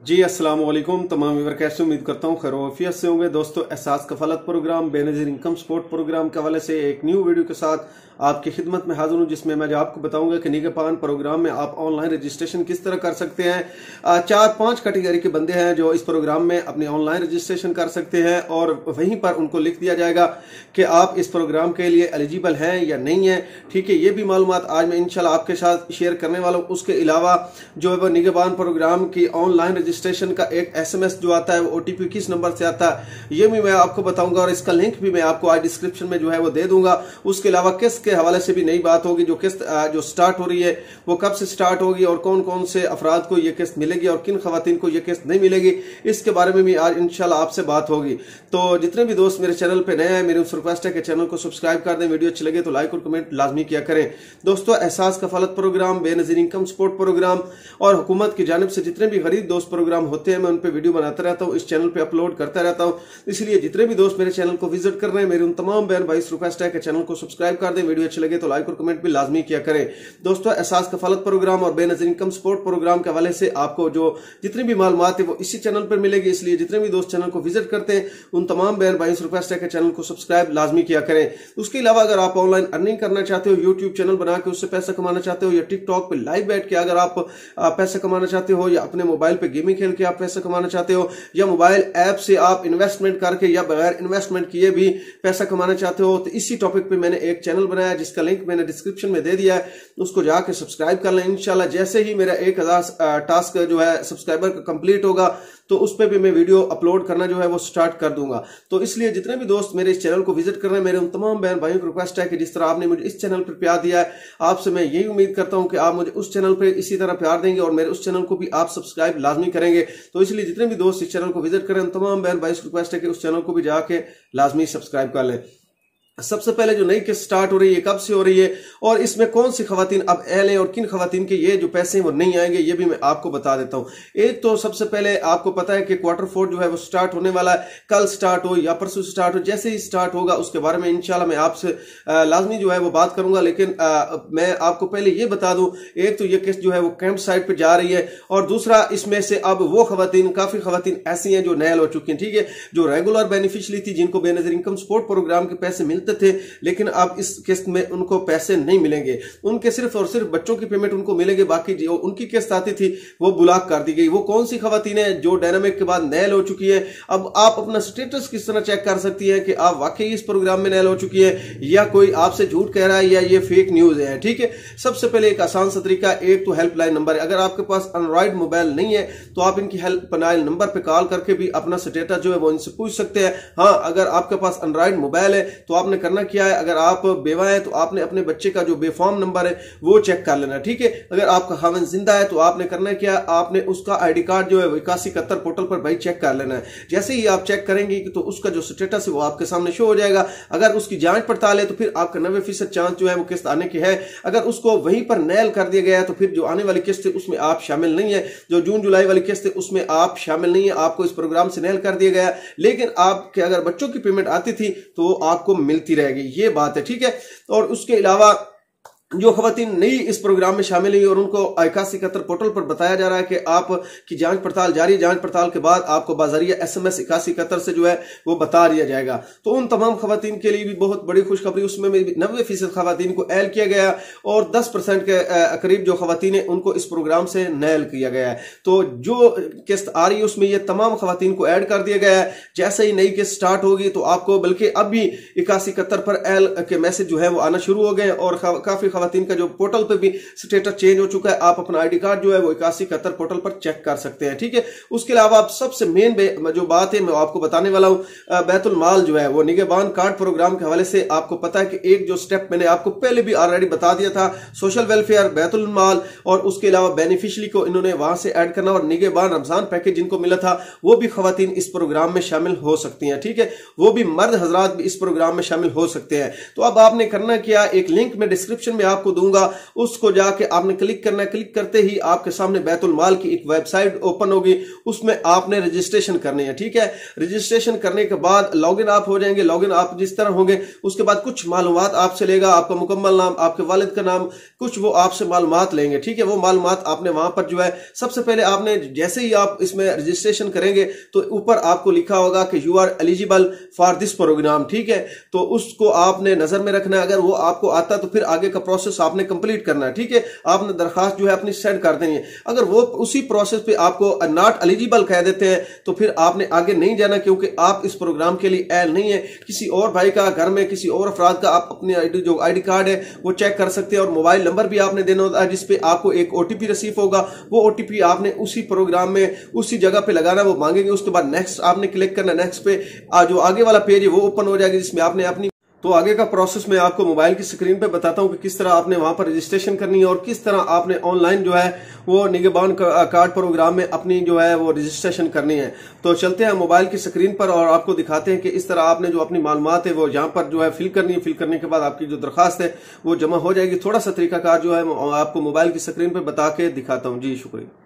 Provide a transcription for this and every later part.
जी अस्सलाम वालेकुम तमाम व्यूअर, कैसे उम्मीद करता हूँ खैर वाफियत से होंगे। दोस्तों, Ehsaas Kafaalat program Benazir income support program के हवाले से एक न्यू वीडियो के साथ आपकी खिदमत में हाजिर हूँ, जिसमें मैं आपको बताऊंगा कि निगहबान प्रोग्राम में आप ऑनलाइन रजिस्ट्रेशन किस तरह कर सकते हैं। 4-5 कैटेगरी के बंदे हैं जो इस प्रोग्राम में अपनी ऑनलाइन रजिस्ट्रेशन कर सकते हैं और वहीं पर उनको लिख दिया जाएगा कि आप इस प्रोग्राम के लिए एलिजिबल हैं या नहीं है। ठीक है, ये भी मालूमात आज मैं इंशाल्लाह आपके साथ शेयर करने वाला हूँ। उसके अलावा जो है वो निगहबान प्रोग्राम की ऑनलाइन रजिस्ट्रेशन का एक SMS जो आता है वो OTP किस नंबर से आता है ये भी मैं आपको बताऊंगा और इसका लिंक भी मैं आपको आज डिस्क्रिप्शन में जो है वो दे दूंगा। उसके अलावा किस्त के हवाले से भी नई बात होगी, जो किस्त जो स्टार्ट हो रही है वो कब से स्टार्ट होगी और कौन कौन से अफराद को ये किस्त मिलेगी और किन खवातीन को ये किस्त नहीं मिलेगी, इसके बारे में भी आज इंशाल्लाह आपसे बात होगी। तो जितने भी दोस्त मेरे चैनल पे नए हैं, मेरी उस रिक्वेस्ट है कि चैनल को सब्सक्राइब कर दें, वीडियो अच्छी लगे तो लाइक और कमेंट लाजमी किया करें। दोस्तों, Ehsaas Kafaalat program, Benazir income support program और हुकूमत की जानिब से जितने भी गरीब दोस्त प्रोग्राम होते हैं मैं उन पे वीडियो बनाता रहता हूँ, इस चैनल पे अपलोड करता रहता हूँ। इसलिए जितने भी दोस्त मेरे चैनल को विजिट कर रहे हैं, मेरी उन तमाम बहन भाई से रिक्वेस्ट है कि चैनल को सब्सक्राइब कर दें, वीडियो अच्छी लगे तो लाइक और कमेंट भी लाजमी किया करें। दोस्तों, एहसास कफालत प्रोग्राम और बेनज़ीर इनकम सपोर्ट प्रोग्राम के हवाले से आपको जो जितनी भी मालूमात है वो इसी चैनल पर मिलेगी। इसलिए जितने भी दोस्त चैनल को विजिट करते हैं उन तमाम बहन भाई से रिक्वेस्ट है कि चैनल को सब्सक्राइब लाजमी किया करें। उसके अलावा अगर आप ऑनलाइन अर्निंग करना चाहते हो, यूट्यूब चैनल बना के उससे पैसा कमाना चाहते हो, या टिकटॉक पे लाइव बैठ के अगर आप पैसा कमाना चाहते हो, या अपने मोबाइल पे गेमिंग खेल के आप पैसा कमाना चाहते हो, या मोबाइल ऐप से आप इन्वेस्टमेंट करके या बगैर इन्वेस्टमेंट किए भी पैसा कमाना चाहते हो, तो इसी टॉपिक पे मैंने एक चैनल बनाया है जिसका लिंक मैंने डिस्क्रिप्शन में दे दिया है, उसको जाके सब्सक्राइब कर लें। इंशाल्लाह जैसे ही मेरा 1000 टास्क जो है सब्सक्राइबर का कंप्लीट होगा तो उस पर भी मैं वीडियो अपलोड करना जो है वो स्टार्ट कर दूंगा। तो इसलिए जितने भी दोस्त मेरे इस चैनल को विजिट कर रहे हैं, मेरे उन तमाम बहन भाइयों को रिक्वेस्ट है कि जिस तरह आपने मुझे इस चैनल पर प्यार दिया है, आपसे मैं यही उम्मीद करता हूं कि आप मुझे उस चैनल पर इसी तरह प्यार देंगे और मेरे उस चैनल को भी आप सब्सक्राइब लाजमी करेंगे। तो इसलिए जितने भी दोस्त इस चैनल को विजिट करें, उन तमाम बहन भाई को रिक्वेस्ट है कि उस चैनल को भी जाके लाजमी सब्सक्राइब कर लें। सबसे पहले जो नई किस्त स्टार्ट हो रही है, कब से हो रही है और इसमें कौन सी खवातीन अब एल है और किन खवातीन के ये जो पैसे हैं वो नहीं आएंगे, ये भी मैं आपको बता देता हूं। एक तो सबसे पहले आपको पता है कि Q4 जो है वो स्टार्ट होने वाला है, कल स्टार्ट हो या परसों स्टार्ट हो, जैसे ही स्टार्ट होगा उसके बारे में इंशाल्लाह मैं आपसे लाजमी जो है वो बात करूंगा। लेकिन मैं आपको पहले ये बता दूं, एक तो ये किस्त जो है वो कैंप साइट पर जा रही है और दूसरा इसमें से अब वो खवातीन, काफी खवातीन ऐसी हैं जो नैल हो चुकी हैं। ठीक है, जो रेगुलर बेनिफिशियरी थी, जिनको बेनज़ीर इनकम सपोर्ट प्रोग्राम के पैसे मिलते थे, लेकिन अब इस किस्त में उनको पैसे नहीं मिलेंगे, उनके सिर्फ और सिर्फ बच्चों की पेमेंट उनको मिलेगी, बाकी जो उनकी किस्त आती थी वो ब्लॉक कर दी गई। वो कौन सी खवातीन है जो डायनामिक के बाद नैल हो चुकी है। अब आप अपना स्टेटस किस तरह चेक कर सकती है कि आप वाकई इस प्रोग्राम में नैल हो चुकी है या कोई आपसे झूठ कह रहा है या ये फेक न्यूज है। ठीक है, सबसे पहले एक आसान सा तरीका, एक तो हेल्पलाइन नंबर है। अगर आपके पास एंड्रॉइड मोबाइल नहीं है तो आप इनकी हेल्पलाइन नंबर पे कॉल करके भी अपना स्टेटस जो है वो इनसे पूछ सकते हैं। हाँ, अगर आपके पास एंड्रॉइड मोबाइल है तो आपने करना क्या है, अगर आप बेवा है तो आपने अपने बच्चे का जो बेफॉर्म नंबर है वो चेक कर लेना। ठीक है, अगर आपका खाविंद जिंदा है तो आपने करना क्या, आपने उसका आईडी कार्ड जो है 8171 पोर्टल पर भाई चेक कर लेना है। जैसे ही आप चेक करेंगे तो उसका जो स्टेटस है वो आपके सामने शो हो जाएगा। अगर उसकी जांच पड़ताल है तो फिर आपका 90% चांस जो है वो किस्त आने की है। अगर उसको वहीं पर नैल कर दिया गया है तो फिर जो आने वाली किस्त है उसमें आप शामिल नहीं है, जो जून जुलाई वाली किस्त है उसमें आप शामिल नहीं है, आपको इस प्रोग्राम से नैल कर दिया गया। लेकिन आपके अगर बच्चों की पेमेंट आती थी तो आपको मिलती रहेगी, ये बात है। ठीक है, और उसके अलावा जो खवातीन नई इस प्रोग्राम में शामिल हुई और उनको 8171 पोर्टल पर बताया जा रहा है कि आपकी जांच पड़ताल जारी, जांच पड़ताल के बाद आपको बाज़ारिया SMS 8171 से जो है वो बता दिया जाएगा। तो उन तमाम खवातीन के लिए भी बहुत बड़ी खुशखबरी, उसमें 90% खवातीन को ऐड किया गया और 10% के करीब जो खवातीन है उनको इस प्रोग्राम से नैल किया गया है। तो जो किस्त आ रही है उसमें ये तमाम खवातीन को ऐड कर दिया गया है। जैसे ही नई किस्त स्टार्ट होगी तो आपको, बल्कि अब भी 8171 पर एल के मैसेज जो है वो आना शुरू हो गए और काफी खवातीन का जो पोर्टल पे भी स्टेटस चेंज हो चुका है। आप अपना आईडी कार्ड जो है वो 8171 पोर्टल पर चेक कर सकते हैं। ठीक है, उसके अलावा आप सबसे मेन जो बात है मैं आपको बताने वाला हूं, बैतुल माल जो है वो निगहबान कार्ड प्रोग्राम के हवाले से आपको पता है कि एक जो स्टेप मैंने आपको पहले भी ऑलरेडी बता दिया था, सोशल वेलफेयर, बैतुल माल और उसके अलावा बेनिफिशियरी को इन्होंने वहां से ऐड करना और निगहबान रमजान पैकेज जिनको मिला था वो भी खवातीन इस प्रोग्राम में शामिल हो सकती हैं। ठीक है, वो भी मर्द हजरात भी इस प्रोग्राम में शामिल हो सकते हैं। तो अब आपने करना क्या, एक लिंक में डिस्क्रिप्शन में मैं आपको दूंगा, उसको जाके आपने क्लिक करना है। क्लिक करते ही आपके सामने बैतुल माल की एक वेबसाइट ओपन होगी, उसमें आपने रजिस्ट्रेशन करनी है। ठीक है, रजिस्ट्रेशन करने के बाद लॉगिन आप हो जाएंगे। लॉगिन आप जिस तरह होंगे उसके बाद कुछ मालूमात आपसे लेगा, आपका मुकम्मल नाम, आपके वालिद का नाम, कुछ वो आपसे मालूमात लेंगे। ठीक है, वो मालूमात आपने वहां पर जो है सबसे पहले आपने जैसे ही आप इसमें रजिस्ट्रेशन करेंगे तो ऊपर आपको लिखा होगा कि you are eligible for this program. ठीक है, तो उसको आपने नजर में रखना है। अगर वो आपको आता तो फिर आगे का प्रोसेस आपने कंप्लीट करना है। ठीक है, आपने दरखास्त जो है अपनी सेंड कर देनी है। अगर वो उसी प्रोसेस पे आपको नॉट एलिजिबल कह देते हैं तो फिर आपने आगे नहीं जाना, क्योंकि आप इस प्रोग्राम के लिए एल नहीं है। किसी और भाई का घर में किसी और अफराद का आप अपने जो आईडी कार्ड है वो चेक कर सकते हैं, और मोबाइल नंबर भी आपने देना होता है जिसपे आपको एक ओटीपी रिसीव होगा। वो ओटीपी आपने उसी प्रोग्राम में उसी जगह पे लगाना, वो मांगेंगे। उसके बाद नेक्स्ट आपने क्लिक करना। नेक्स्ट पे जो आगे वाला पेज है वो ओपन हो जाएगा जिसमें आपने अपनी तो आगे का प्रोसेस मैं आपको मोबाइल की स्क्रीन पे बताता हूं कि किस तरह आपने वहां पर रजिस्ट्रेशन करनी है और किस तरह आपने ऑनलाइन जो है वो निगहबान कार्ड प्रोग्राम में अपनी जो है वो रजिस्ट्रेशन करनी है। तो चलते हैं मोबाइल की स्क्रीन पर और आपको दिखाते हैं कि इस तरह आपने जो अपनी मालूमात है वो यहाँ पर जो है फिल करनी है। फिल करने के बाद आपकी जो दरखास्त है वो जमा हो जाएगी। थोड़ा सा तरीकाकार जो है आपको मोबाइल की स्क्रीन पर बता के दिखाता हूँ। जी शुक्रिया।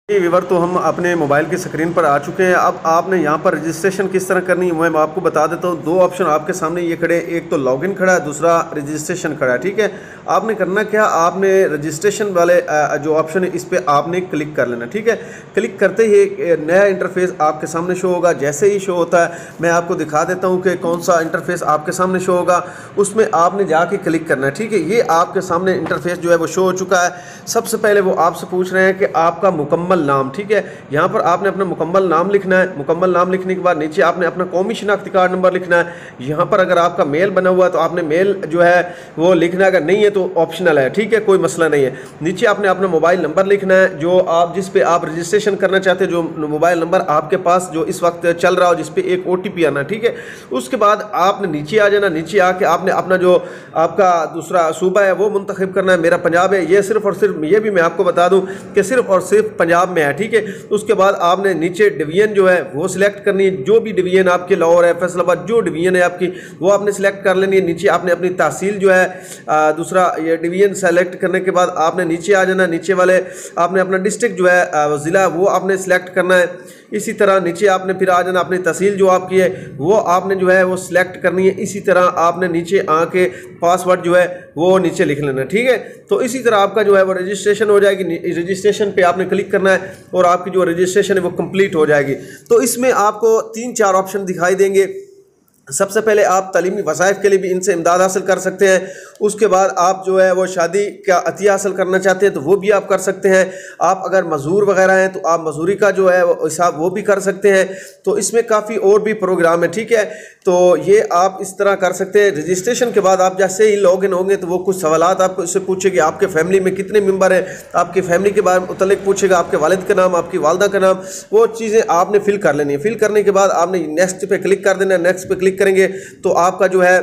व्यूअर, तो हम अपने मोबाइल की स्क्रीन पर आ चुके हैं। अब आपने यहाँ पर रजिस्ट्रेशन किस तरह करनी है मैं आपको बता देता हूँ। दो ऑप्शन आपके सामने ये खड़े, एक तो लॉगिन खड़ा है, दूसरा रजिस्ट्रेशन खड़ा है। ठीक है, आपने करना क्या, आपने रजिस्ट्रेशन वाले जो ऑप्शन है इस पर आपने क्लिक कर लेना। ठीक है, क्लिक करते ही एक नया इंटरफेस आपके सामने शो होगा। जैसे ही शो होता है मैं आपको दिखा देता हूँ कि कौन सा इंटरफेस आपके सामने शो होगा, उसमें आपने जाके क्लिक करना है। ठीक है, ये आपके सामने इंटरफेस जो है वो शो हो चुका है। सबसे पहले वो आपसे पूछ रहे हैं कि आपका मुकम्मल नाम। ठीक है, यहां पर आपने अपना मुकम्मल नाम लिखना है। मुकम्मल नाम लिखने के बाद नीचे आपने अपना कौमी शनाख्ती कार्ड नंबर लिखना है। यहां पर अगर आपका मेल बना हुआ है तो आपने मेल जो है वो लिखना है, अगर नहीं है तो ऑप्शनल है। ठीक है, कोई मसला नहीं है। नीचे आपने अपना मोबाइल नंबर लिखना है जो आप जिस पे आप रजिस्ट्रेशन करना चाहते हैं, जो मोबाइल नंबर आपके पास जो इस वक्त चल रहा हो, जिस पे एक ओटीपी आना। ठीक है, उसके बाद आपने नीचे आ जाना। नीचे आके आपने अपना जो आपका दूसरा सूबा है वो मुंतखब करना है। मेरा पंजाब है। ये सिर्फ और सिर्फ ये भी मैं आपको बता दूं कि सिर्फ और सिर्फ पंजाब में है। ठीक है, उसके बाद आपने नीचे डिवीजन जो है वो सिलेक्ट करनी है। जो भी डिवीजन आपके लाहौर है, फैसलाबाद, जो डिवीजन है आपकी वो आपने सिलेक्ट कर लेनी है। नीचे आपने अपनी तहसील जो है दूसरा ये डिवीजन सेलेक्ट करने के बाद आपने नीचे आ जाना। नीचे वाले आपने अपना डिस्ट्रिक्ट जो है ज़िला वो आपने सिलेक्ट करना है। इसी तरह नीचे आपने फिर आ जाना, अपनी तहसील जो आपकी है वो आपने जो है वो सिलेक्ट करनी है। इसी तरह आपने नीचे आके पासवर्ड जो है वो नीचे लिख लेना। ठीक है, तो इसी तरह आपका जो है वो रजिस्ट्रेशन हो जाएगी। रजिस्ट्रेशन पे आपने क्लिक करना है और आपकी जो रजिस्ट्रेशन है वो कंप्लीट हो जाएगी। तो इसमें आपको 3-4 ऑप्शन दिखाई देंगे। सबसे पहले आप तालीमी वसाइफ के लिए भी इनसे इमदाद हासिल कर सकते हैं। उसके बाद आप जो है वो शादी का अतिया हासिल करना चाहते हैं तो वो भी आप कर सकते हैं। आप अगर मजदूर वगैरह हैं तो आप मजदूरी का जो है वो हिसाब वो भी कर सकते हैं। तो इसमें काफ़ी और भी प्रोग्राम है। ठीक है, तो ये आप इस तरह कर सकते हैं। रजिस्ट्रेशन के बाद आप जैसे ही लॉग इन होंगे तो वो कुछ सवालात आपको इससे पूछेगी। आपके फैमिली में कितने मेम्बर हैं, आपकी फैमिली के बारे में मुतल्लिक पूछेगा, आपके वालिद का नाम, आपकी वालदा का नाम, वो चीज़ें आपने फिल कर लेनी है। फिल करने के बाद आपने नेक्स्ट पे क्लिक कर देना है। नेक्स्ट पे क्लिक करेंगे तो आपका जो है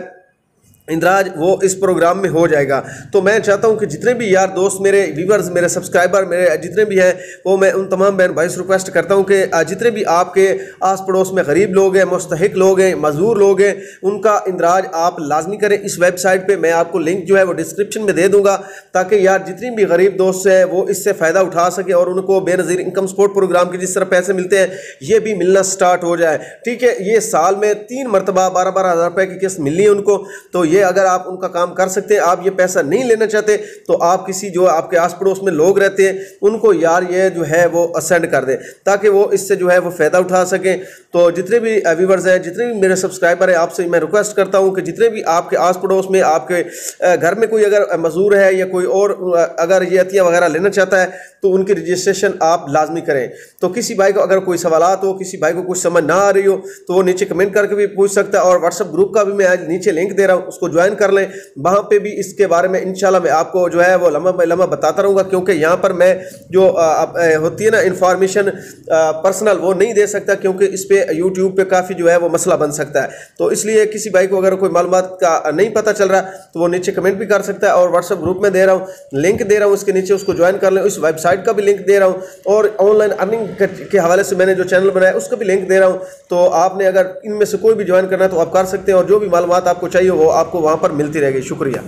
इंदराज वो इस प्रोग्राम में हो जाएगा। तो मैं चाहता हूं कि जितने भी यार दोस्त, मेरे व्यूवर्स, मेरे सब्सक्राइबर, मेरे जितने भी हैं, वो मैं उन तमाम बहन भाई से रिक्वेस्ट करता हूं कि जितने भी आपके आस पड़ोस में गरीब लोग हैं, मुस्तहिक लोग हैं, मजदूर लोग हैं, उनका इंदराज आप लाजमी करें। इस वेबसाइट पे मैं आपको लिंक जो है वो डिस्क्रिप्शन में दे दूंगा ताकि यार जितनी भी गरीब दोस्त हैं वो इससे फ़ायदा उठा सके और उनको बेनज़ीर इनकम सपोर्ट प्रोग्राम के जिस तरह पैसे मिलते हैं ये भी मिलना स्टार्ट हो जाए। ठीक है, ये साल में 3 मरतबा 12-12 हज़ार रुपये की किस्त मिलनी है उनको। तो ये अगर आप उनका काम कर सकते हैं, आप ये पैसा नहीं लेना चाहते तो आप किसी जो आपके आस पड़ोस में लोग रहते हैं उनको यार ये जो है वो सेंड कर दें ताकि वो इससे जो है वो फ़ायदा उठा सकें। तो जितने भी व्यूवर्स हैं, जितने भी मेरे सब्सक्राइबर हैं, आपसे मैं रिक्वेस्ट करता हूं कि जितने भी आपके आस पड़ोस में, आपके घर में कोई अगर मजदूर है या कोई और अगर ये अतिया वगैरह लेना चाहता है तो उनकी रजिस्ट्रेशन आप लाजमी करें। तो किसी भाई को अगर कोई सवालात हो, किसी भाई को कुछ समझ ना आ रही हो तो वो नीचे कमेंट करके भी पूछ सकता है। और व्हाट्सएप ग्रुप का भी मैं आज नीचे लिंक दे रहा हूँ, उसको ज्वाइन कर लें। वहाँ पे भी इसके बारे में इंशाल्लाह मैं आपको जो है वो लम्हा बाय लम्हा बताता रहूँगा, क्योंकि यहाँ पर मैं जो होती है ना इंफॉर्मेशन पर्सनल वो नहीं दे सकता, क्योंकि इस पर यूट्यूब पे काफ़ी जो है वो मसला बन सकता है। तो इसलिए किसी भाई को अगर कोई मालूमात का नहीं पता चल रहा तो वो नीचे कमेंट भी कर सकता है। और व्हाट्सएप ग्रुप में दे रहा हूँ, लिंक दे रहा हूँ, उसके नीचे उसको ज्वाइन कर लें। इस वेबसाइट का भी लिंक दे रहा हूँ और ऑनलाइन अर्निंग के हवाले से मैंने जो चैनल बनाया उसका भी लिंक दे रहा हूँ। तो आपने अगर इनमें से कोई भी ज्वाइन करना है तो आप कर सकते हैं और जो भी मालूमात आपको चाहिए वो आपको वहाँ पर मिलती रहेगी। शुक्रिया।